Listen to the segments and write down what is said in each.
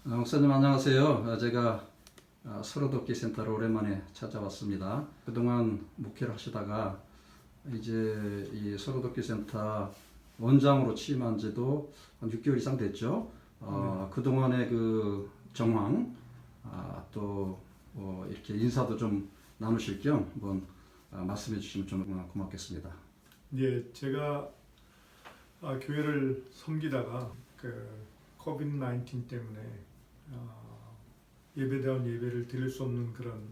목사님 안녕하세요. 제가 서로돕기 센터로 오랜만에 찾아왔습니다. 그동안 목회를 하시다가 이제 이 서로돕기 센터 원장으로 취임한 지도 한 6개월 이상 됐죠. 그동안의 그 정황, 이렇게 인사도 좀 나누실 겸 한번 말씀해 주시면 좀 고맙겠습니다. 예, 제가 교회를 섬기다가 코비드 19 때문에 예배다운 예배를 드릴 수 없는 그런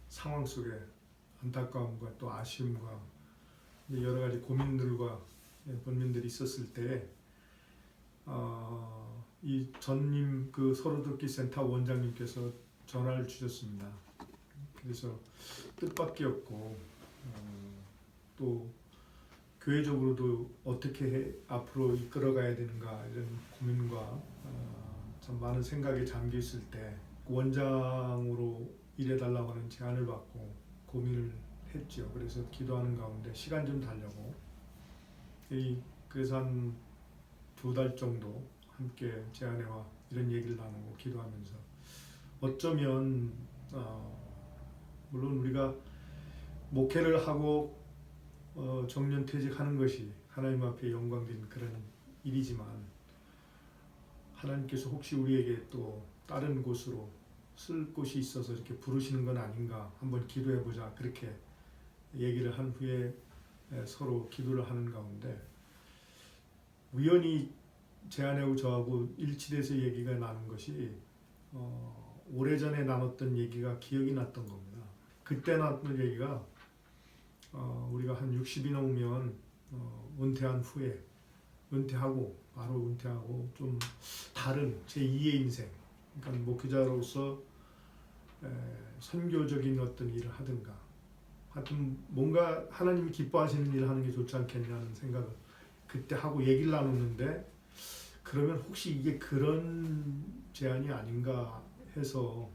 상황 속에 안타까움과 또 아쉬움과 여러 가지 고민들과 번민들이 있었을 때 이 전님 그 서로돕기 센터 원장님께서 전화를 주셨습니다. 그래서 뜻밖의 없고 또 교회적으로도 어떻게 앞으로 이끌어가야 되는가 이런 고민과 참 많은 생각에 잠겨 있을 때 원장으로 일해달라고 하는 제안을 받고 고민을 했죠. 그래서 기도하는 가운데 시간 좀 달라고 그래서 한 2달 정도 함께 제 아내와 이런 얘기를 나누고 기도하면서 어쩌면 물론 우리가 목회를 하고 정년퇴직하는 것이 하나님 앞에 영광된 그런 일이지만 하나님께서 혹시 우리에게 또 다른 곳으로 쓸 곳이 있어서 이렇게 부르시는 건 아닌가 한번 기도해보자 그렇게 얘기를 한 후에 서로 기도를 하는 가운데 우연히 제 아내하고 저하고 일치돼서 얘기가 나는 것이 오래전에 나눴던 얘기가 기억이 났던 겁니다. 그때 나눴던 얘기가 우리가 한 60이 넘으면 은퇴한 후에 바로 은퇴하고 좀 다른 제2의 인생, 그러니까 목회자로서 선교적인 어떤 일을 하든가 하여튼 뭔가 하나님이 기뻐하시는 일을 하는 게 좋지 않겠냐는 생각을 그때 하고 얘기를 나눴는데 그러면 혹시 이게 그런 제안이 아닌가 해서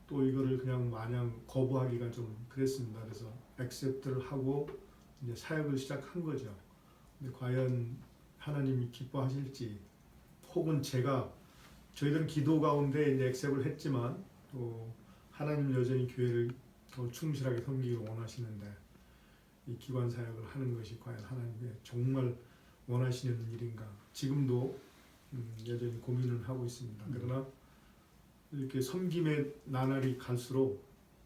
또 이거를 그냥 마냥 거부하기가 좀 그랬습니다. 그래서 액셉트를 하고 이제 사역을 시작한 거죠. 근데 과연 하나님이 기뻐하실지 혹은 저희들은 기도 가운데 이제 액셉을 했지만 또 하나님 여전히 교회를 더 충실하게 섬기기를 원하시는데 이 기관 사역을 하는 것이 과연 하나님의 정말 원하시는 일인가 지금도 여전히 고민을 하고 있습니다. 그러나 이렇게 섬김의 나날이 갈수록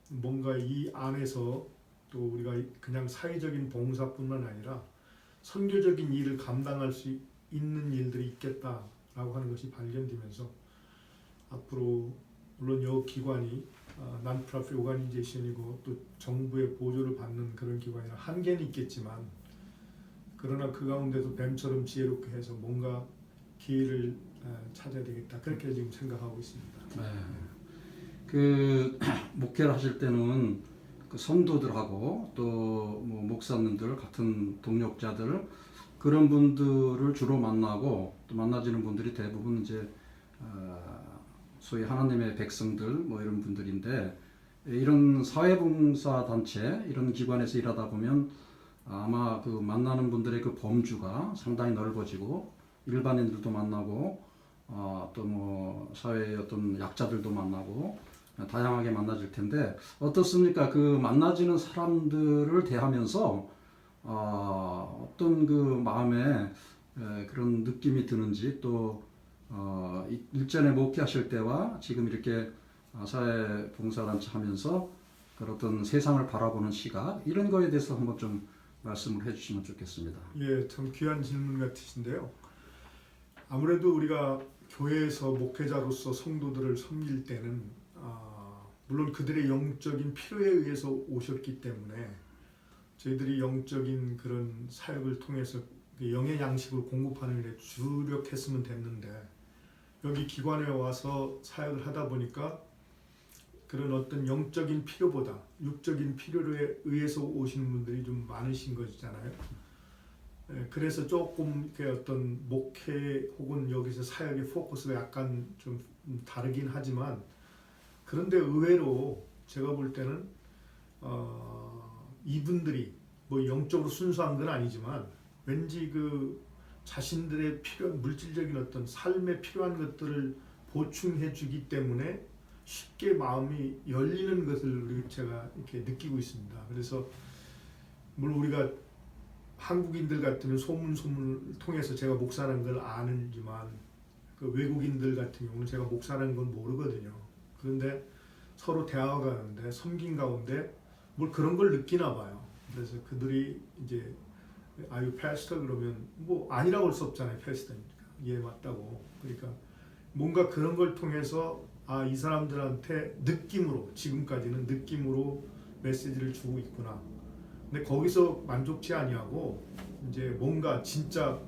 뭔가 이 안에서 또 우리가 그냥 사회적인 봉사뿐만 아니라 선교적인 일을 감당할 수 있는 일들이 있겠다라고 하는 것이 발견되면서 앞으로 물론 이 기관이 non-profit organization이고 또 정부의 보조를 받는 그런 기관이라 한계는 있겠지만 그러나 그 가운데도 뱀처럼 지혜롭게 해서 뭔가 기회를 찾아야 되겠다 그렇게 지금 생각하고 있습니다. 네. 그 목회를 하실 때는 그 성도들하고 또 뭐 목사님들 같은 동력자들 그런 분들을 주로 만나고 또 만나지는 분들이 대부분 이제 소위 하나님의 백성들 뭐 이런 분들인데 이런 사회봉사 단체 이런 기관에서 일하다 보면 아마 그 만나는 분들의 그 범주가 상당히 넓어지고 일반인들도 만나고 또 뭐 사회의 어떤 약자들도 만나고 다양하게 만나질 텐데 어떻습니까? 그 만나지는 사람들을 대하면서 어떤 그 마음에 그런 느낌이 드는지 또 일전에 목회하실 때와 지금 이렇게 사회 봉사단체 하면서 그런 어떤 세상을 바라보는 시각 이런 거에 대해서 한번 좀 말씀을 해주시면 좋겠습니다. 예, 참 귀한 질문 같으신데요. 아무래도 우리가 교회에서 목회자로서 성도들을 섬길 때는 물론 그들의 영적인 필요에 의해서 오셨기 때문에 저희들이 영적인 그런 사역을 통해서 영의 양식을 공급하는 일에 주력했으면 됐는데 여기 기관에 와서 사역을 하다 보니까 그런 어떤 영적인 필요보다 육적인 필요에 의해서 오시는 분들이 좀 많으신 것이잖아요. 그래서 조금 어떤 목회 혹은 여기서 사역의 포커스가 약간 좀 다르긴 하지만 그런데 의외로 제가 볼 때는 이분들이 뭐 영적으로 순수한 건 아니지만 왠지 그 자신들의 필요한 물질적인 어떤 삶에 필요한 것들을 보충해주기 때문에 쉽게 마음이 열리는 것을 제가 이렇게 느끼고 있습니다. 그래서 물론 우리가 한국인들 같으면 소문을 통해서 제가 목사라는 걸 아는지만 그 외국인들 같은 경우는 제가 목사라는 건 모르거든요. 그런데 서로 대화가 가는데 섬긴 가운데 뭘 그런 걸 느끼나 봐요. 그래서 그들이 이제 아유 패스터 그러면 뭐 아니라고 할 수 없잖아요. 패스터니까. 예 맞다고. 그러니까 뭔가 그런 걸 통해서 아 이 사람들한테 느낌으로 지금까지는 느낌으로 메시지를 주고 있구나. 근데 거기서 만족치 아니하고 이제 뭔가 진짜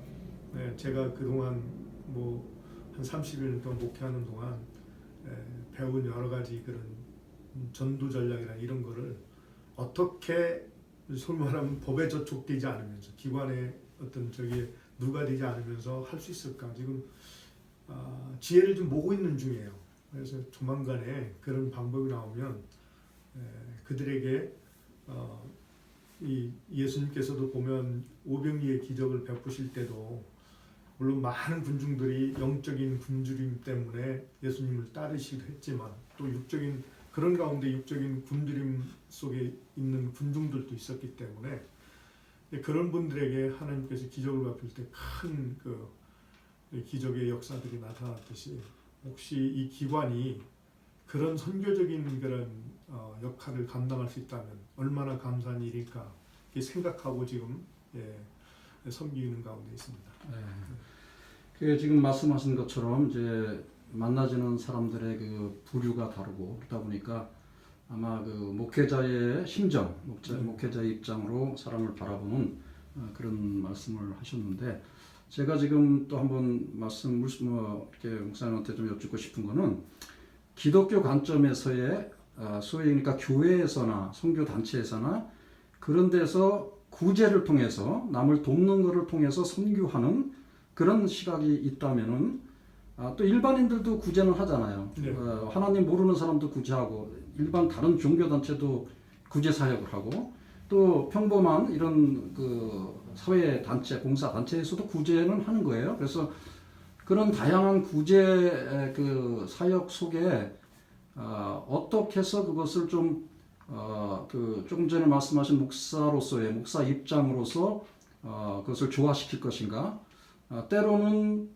제가 그동안 뭐 한 30년 동안 목회하는 동안 배운 여러 가지 그런 전도 전략이나 이런 거를 어떻게 소위 말하면 법에 저촉되지 않으면서 기관의 어떤 저기 누가 되지 않으면서 할 수 있을까 지금 지혜를 좀 모으고 있는 중이에요. 그래서 조만간에 그런 방법이 나오면 그들에게 이 예수님께서도 보면 오병이의 기적을 베푸실 때도 물론 많은 군중들이 영적인 굶주림 때문에 예수님을 따르시기도 했지만 또 육적인 그런 가운데 육적인 굶주림 속에 있는 군중들도 있었기 때문에 그런 분들에게 하나님께서 기적을 베풀 때 큰 그 기적의 역사들이 나타났듯이 혹시 이 기관이 그런 선교적인 그런 역할을 감당할 수 있다면 얼마나 감사한 일일까 생각하고 지금 섬기는 가운데 있습니다. 네. 그 지금 말씀하신 것처럼 이제 만나지는 사람들의 그 부류가 다르고 그러다 보니까 아마 그 목회자의 심정, 목회자의 입장으로 사람을 바라보는 그런 말씀을 하셨는데 제가 지금 또 한번 이렇게 목사님한테 좀 여쭙고 싶은 거는 기독교 관점에서의 소위 그러니까 교회에서나 선교 단체에서나 그런 데서 구제를 통해서 남을 돕는 것을 통해서 선교하는 그런 시각이 있다면은 또 일반인들도 구제는 하잖아요. 네. 하나님 모르는 사람도 구제하고 일반 다른 종교 단체도 구제 사역을 하고 또 평범한 이런 그 사회 단체, 봉사 단체에서도 구제는 하는 거예요. 그래서 그런 다양한 구제 그 사역 속에 어떻게 해서 그것을 좀 그 조금 전에 말씀하신 목사로서의 목사 입장으로서 그것을 조화시킬 것인가? 때로는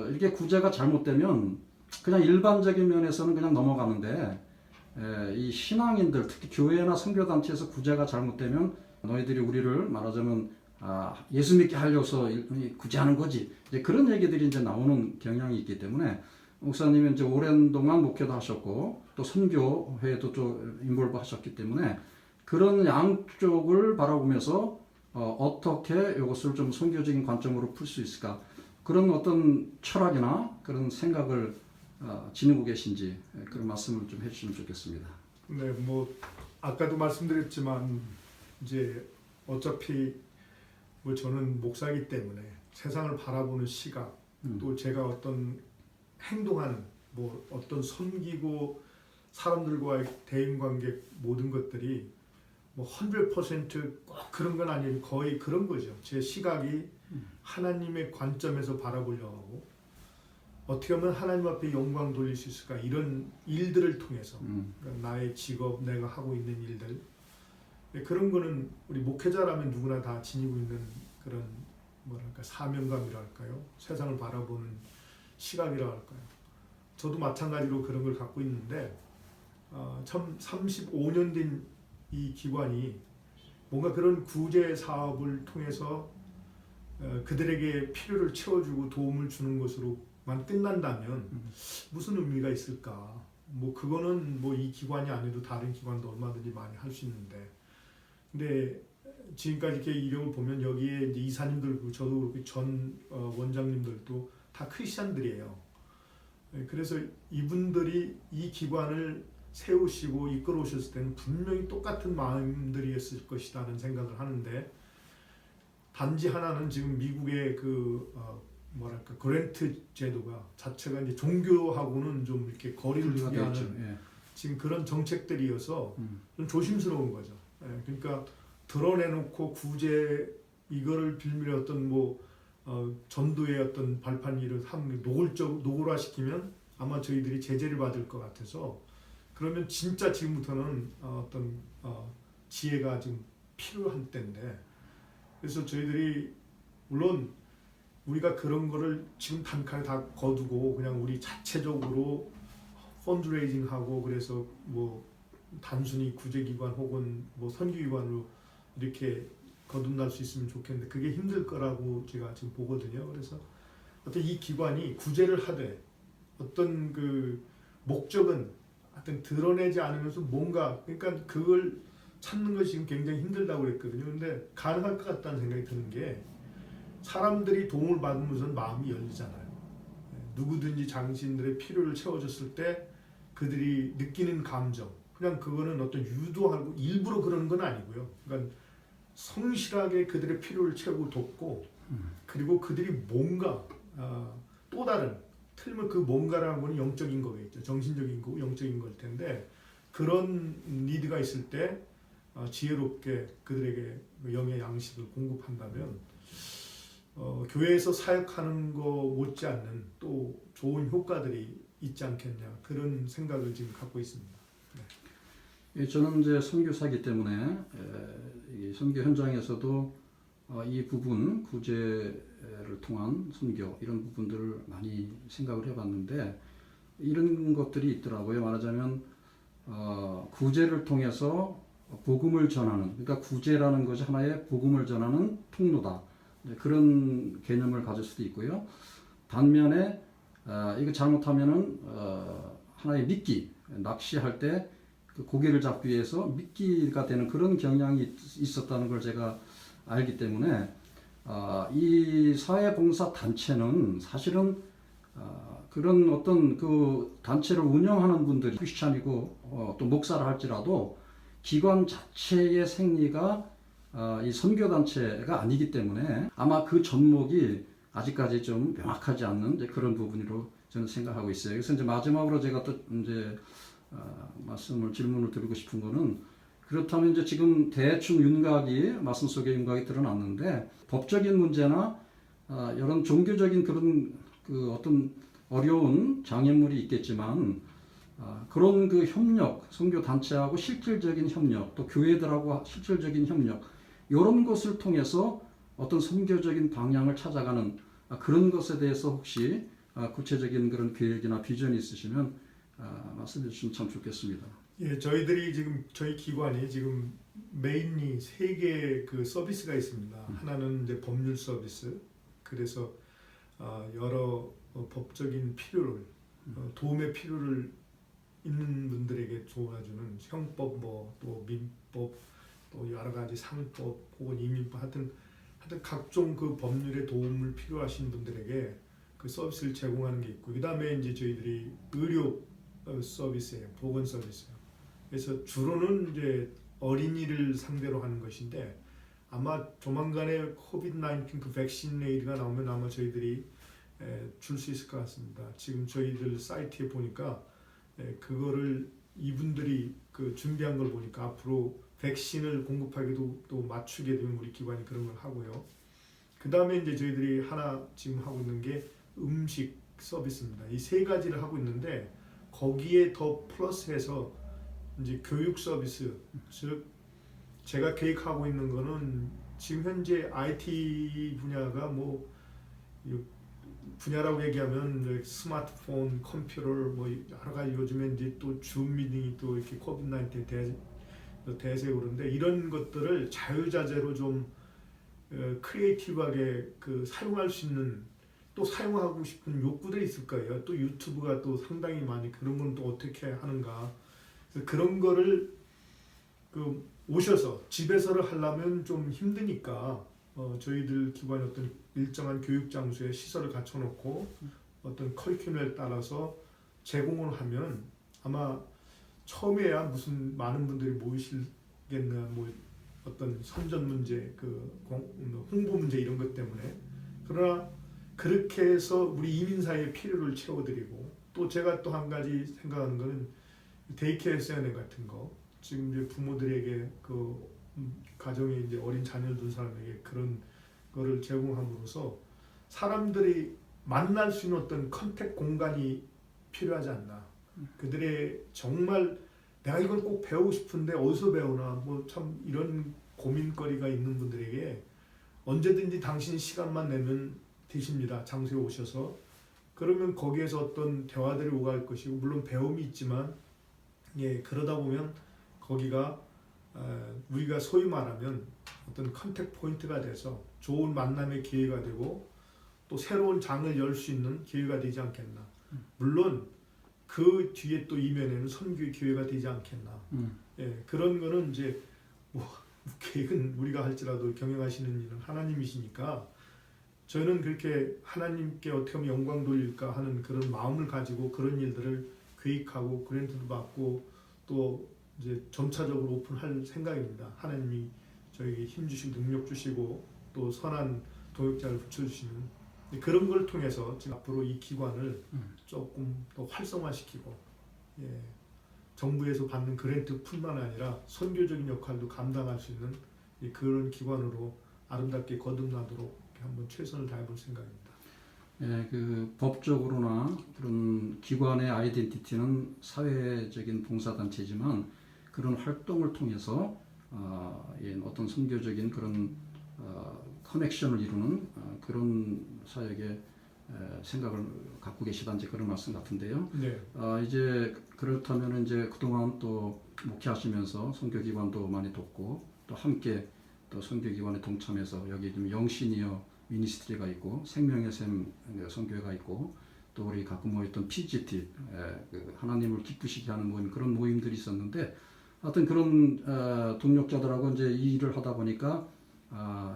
이렇게 구제가 잘못되면 그냥 일반적인 면에서는 그냥 넘어가는데 이 신앙인들 특히 교회나 선교단체에서 구제가 잘못되면 너희들이 우리를 말하자면 예수 믿게 하려서 구제하는 거지 이제 그런 얘기들이 이제 나오는 경향이 있기 때문에 목사님은 이제 오랜 동안 목회도 하셨고 또 선교회에도 좀 인볼브 하셨기 때문에 그런 양쪽을 바라보면서 어떻게 이것을 좀 선교적인 관점으로 풀 수 있을까 그런 어떤 철학이나 그런 생각을 지니고 계신지 그런 말씀을 좀 해주시면 좋겠습니다. 네, 뭐 아까도 말씀드렸지만 이제 어차피 뭐 저는 목사이기 때문에 세상을 바라보는 시각 또 제가 어떤 행동하는 뭐 어떤 섬기고 사람들과의 대인관계 모든 것들이 뭐 100%꼭 그런 건 아니에요. 거의 그런 거죠. 제 시각이 하나님의 관점에서 바라보려고 하고 어떻게 하면 하나님 앞에 영광 돌릴 수 있을까 이런 일들을 통해서 그러니까 나의 직업 내가 하고 있는 일들 그런 거는 우리 목회자라면 누구나 다 지니고 있는 그런 뭐랄까 사명감이라 할까요? 세상을 바라보는 시각이라 할까요? 저도 마찬가지로 그런 걸 갖고 있는데 참 35년 된 이 기관이 뭔가 그런 구제 사업을 통해서 그들에게 필요를 채워주고 도움을 주는 것으로만 끝난다면 무슨 의미가 있을까? 뭐 그거는 뭐 이 기관이 아니어도 다른 기관도 얼마든지 많이 할 수 있는데 근데 지금까지 이렇게 이력을 보면 여기에 이제 이사님들 저도 그렇고 전 원장님들도 다 크리스찬들이에요. 그래서 이분들이 이 기관을 세우시고 이끌어 오셨을 때는 분명히 똑같은 마음들이었을 것이라는 생각을 하는데 단지 하나는 지금 미국의 그 뭐랄까 그랜트 제도가 자체가 이제 종교하고는 좀 이렇게 거리를 두게 하는 지금 그런 정책들이어서 좀 조심스러운 거죠. 그러니까 드러내놓고 구제 이거를 빌미로 어떤 뭐 전도의 어떤 발판 일을 하면 노골화시키면 아마 저희들이 제재를 받을 것 같아서 그러면 진짜 지금부터는 어떤 지혜가 지금 필요한 때인데 그래서 저희들이 물론 우리가 그런 거를 지금 단칼에 다 거두고 그냥 우리 자체적으로 펀드레이징하고 그래서 뭐 단순히 구제기관 혹은 뭐 선교기관으로 이렇게 거듭날 수 있으면 좋겠는데 그게 힘들 거라고 제가 지금 보거든요. 그래서 어떤 이 기관이 구제를 하되 어떤 그 목적은 하여튼 드러내지 않으면서 뭔가 그러니까 그걸 찾는 것이 지금 굉장히 힘들다고 그랬거든요. 근데 가능할 것 같다는 생각이 드는 게 사람들이 도움을 받으면서 마음이 열리잖아요. 누구든지 당신들의 필요를 채워줬을 때 그들이 느끼는 감정 그냥 그거는 어떤 유도하고 일부러 그러는 건 아니고요. 그러니까 성실하게 그들의 필요를 채우고 돕고 그리고 그들이 뭔가 또 다른 틀리면 그 뭔가라는 거는 영적인 거겠죠. 정신적인 거고 영적인 걸 텐데 그런 니드가 있을 때 지혜롭게 그들에게 영의 양식을 공급한다면 교회에서 사역하는 거 못지않는 또 좋은 효과들이 있지 않겠냐 그런 생각을 지금 갖고 있습니다. 예, 저는 이제 선교사이기 때문에 이 선교 현장에서도 이 부분 구제를 통한 선교 이런 부분들을 많이 생각을 해봤는데 이런 것들이 있더라고요. 말하자면 구제를 통해서 복음을 전하는 그러니까 구제라는 것이 하나의 복음을 전하는 통로다. 그런 개념을 가질 수도 있고요. 반면에 이거 잘못하면은 하나의 미끼 낚시할 때 그 고기를 잡기 위해서 미끼가 되는 그런 경향이 있었다는 걸 제가 알기 때문에 이 사회봉사 단체는 사실은 그런 어떤 그 단체를 운영하는 분들이 크리스찬이고 또 목사를 할지라도 기관 자체의 생리가 이 선교 단체가 아니기 때문에 아마 그 접목이 아직까지 좀 명확하지 않는 이제 그런 부분으로 저는 생각하고 있어요. 그래서 이제 마지막으로 제가 또 이제 질문을 드리고 싶은 거는 그렇다면 이제 지금 대충 윤곽이 말씀 속에 윤곽이 드러났는데 법적인 문제나 이런 종교적인 그런 그 어떤 어려운 장애물이 있겠지만 그런 그 협력, 선교 단체하고 실질적인 협력, 또 교회들하고 실질적인 협력 이런 것을 통해서 어떤 선교적인 방향을 찾아가는 그런 것에 대해서 혹시 구체적인 그런 계획이나 비전이 있으시면 말씀해 주시면 참 좋겠습니다. 예, 저희들이 지금 저희 기관이 지금 메인이 세 개 그 서비스가 있습니다. 하나는 이제 법률 서비스. 그래서 여러 법적인 필요를 도움의 필요를 있는 분들에게 도와주는 형법 또 민법 또 여러 가지 상법 혹은 이민법 하여튼 각종 그 법률의 도움을 필요하신 분들에게 그 서비스를 제공하는 게 있고 그다음에 이제 저희들이 의료 서비스예요. 보건 서비스예요. 그래서 주로는 이제 어린이를 상대로 하는 것인데 아마 조만간에 코비드-19 그 백신 레이드가 나오면 아마 저희들이 줄 수 있을 것 같습니다. 지금 저희들 사이트에 보니까 그거를 이분들이 그 준비한 걸 보니까 앞으로 백신을 공급하기도 또 맞추게 되면 우리 기관이 그런 걸 하고요. 그 다음에 이제 저희들이 하나 지금 하고 있는 게 음식 서비스입니다. 이 세 가지를 하고 있는데 거기에 더 플러스해서 이제 교육 서비스, 즉 제가 계획하고 있는 거는 지금 현재 IT 분야가 뭐 분야라고 얘기하면 스마트폰, 컴퓨터 뭐 여러 가지 요즘에 이제 또 줌 미팅이 또 이렇게 코비드-19 대세고 그런데 이런 것들을 자유자재로 좀 크리에이티브하게 그 사용할 수 있는 또 사용하고 싶은 욕구들이 있을 거예요. 또 유튜브가 또 상당히 많이 그런 건 또 어떻게 하는가. 그래서 그런 거를 그 오셔서 집에서를 하려면 좀 힘드니까 저희들 기관이 어떤 일정한 교육 장소에 시설을 갖춰놓고 어떤 커리큘럼에 따라서 제공을 하면 아마 처음에야 무슨 많은 분들이 모이시겠나 뭐 어떤 선전 문제, 그 홍보 문제 이런 것 때문에 그러나 그렇게 해서 우리 이민사회의 필요를 채워드리고 또 제가 또 한 가지 생각하는 거는 데이케어 세어네 같은 거 지금 이제 부모들에게 그 가정에 이제 어린 자녀를 둔 사람에게 그런 거를 제공함으로써 사람들이 만날 수 있는 어떤 컨택 공간이 필요하지 않나. 그들의 정말 내가 이걸 꼭 배우고 싶은데 어디서 배우나 뭐 참 이런 고민거리가 있는 분들에게 언제든지 당신 시간만 내면 되십니다. 장소에 오셔서 그러면 거기에서 어떤 대화들이 오갈 것이고 물론 배움이 있지만 그러다 보면 거기가 우리가 소위 말하면 어떤 컨택 포인트가 돼서 좋은 만남의 기회가 되고 또 새로운 장을 열 수 있는 기회가 되지 않겠나. 물론 그 뒤에 또 이면에는 선교의 기회가 되지 않겠나. 그런 거는 이제 뭐 계획은 우리가 할지라도 경영하시는 일은 하나님이시니까 저는 그렇게 하나님께 어떻게 하면 영광 돌릴까 하는 그런 마음을 가지고 그런 일들을 계획하고 그랜트도 받고 또 이제 점차적으로 오픈할 생각입니다. 하나님이 저에게 힘 주시고 능력 주시고 또 선한 동역자를 붙여주시는 그런 걸 통해서 지금 앞으로 이 기관을 조금 더 활성화시키고 정부에서 받는 그랜트뿐만 아니라 선교적인 역할도 감당할 수 있는 그런 기관으로 아름답게 거듭나도록 한번 최선을 다해볼 생각입니다. 그 법적으로나 그런 기관의 아이덴티티는 사회적인 봉사단체지만 그런 활동을 통해서 어떤 선교적인 그런 커넥션을 이루는 그런 사역의 생각을 갖고 계시다 이제 그런 말씀 같은데요. 네. 이제 그렇다면 이제 그동안 또 목회하시면서 선교기관도 많이 돕고 또 함께 또 선교기관에 동참해서 여기 지금 영시니어 미니스트리가 있고 생명의 샘 선교회가 있고 또 우리 가끔 모였던 PGT 그 하나님을 기쁘시게 하는 모임 그런 모임들이 있었는데 하여튼 그런 동력자들하고 이제 이 일을 하다 보니까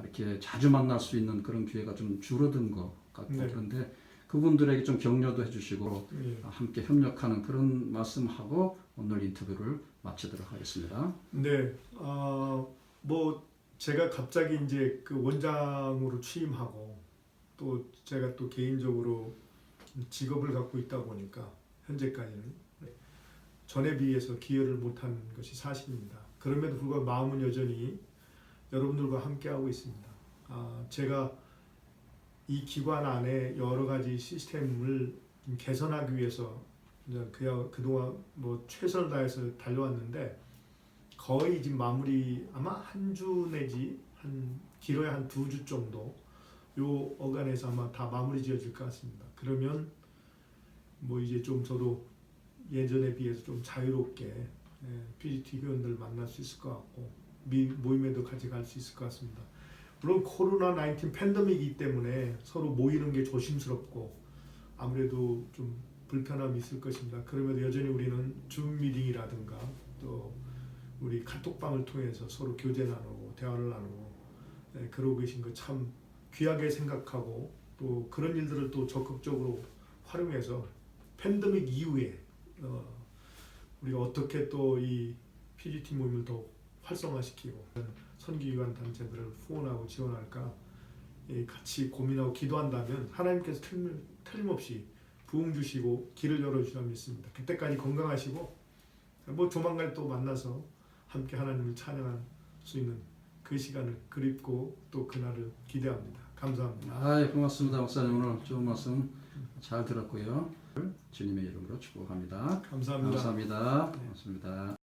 이렇게 자주 만날 수 있는 그런 기회가 좀 줄어든 것 같고 그런데 그분들에게 좀 격려도 해주시고 함께 협력하는 그런 말씀하고 오늘 인터뷰를 마치도록 하겠습니다. 네, 뭐 제가 갑자기 이제 그 원장으로 취임하고 또 제가 또 개인적으로 직업을 갖고 있다 보니까 현재까지는 전에 비해서 기여를 못한 것이 사실입니다. 그럼에도 불구하고 마음은 여전히 여러분들과 함께하고 있습니다. 제가 이 기관 안에 여러 가지 시스템을 좀 개선하기 위해서 그동안 뭐 최선을 다해서 달려왔는데 거의 지금 마무리 아마 한 주 내지 한 길어야 한 2주 정도 요 어간에서 아마 다 마무리 지어질 것 같습니다. 그러면 뭐 이제 좀 저도 예전에 비해서 좀 자유롭게 PGT 회원들 만날 수 있을 것 같고 모임에도 같이 갈 수 있을 것 같습니다. 물론 코로나19 팬데믹이기 때문에 서로 모이는 게 조심스럽고 아무래도 좀 불편함이 있을 것입니다. 그럼에도 여전히 우리는 줌 미팅이라든가 또 우리 카톡방을 통해서 서로 교제 나누고 대화를 나누고 그러고 계신 거 참 귀하게 생각하고 또 그런 일들을 또 적극적으로 활용해서 팬데믹 이후에 우리가 어떻게 또 이 PGT 모임을 더 활성화시키고 선교기관 단체들을 후원하고 지원할까 같이 고민하고 기도한다면 하나님께서 틀림없이 부흥 주시고 길을 열어주시라 믿습니다. 그때까지 건강하시고 뭐 조만간 또 만나서 함께 하나님을 찬양할 수 있는 그 시간을 그립고 또 그날을 기대합니다. 감사합니다. 고맙습니다. 목사님 오늘 좋은 말씀 잘 들었고요. 주님의 이름으로 축복합니다. 감사합니다. 감사합니다. 고맙습니다.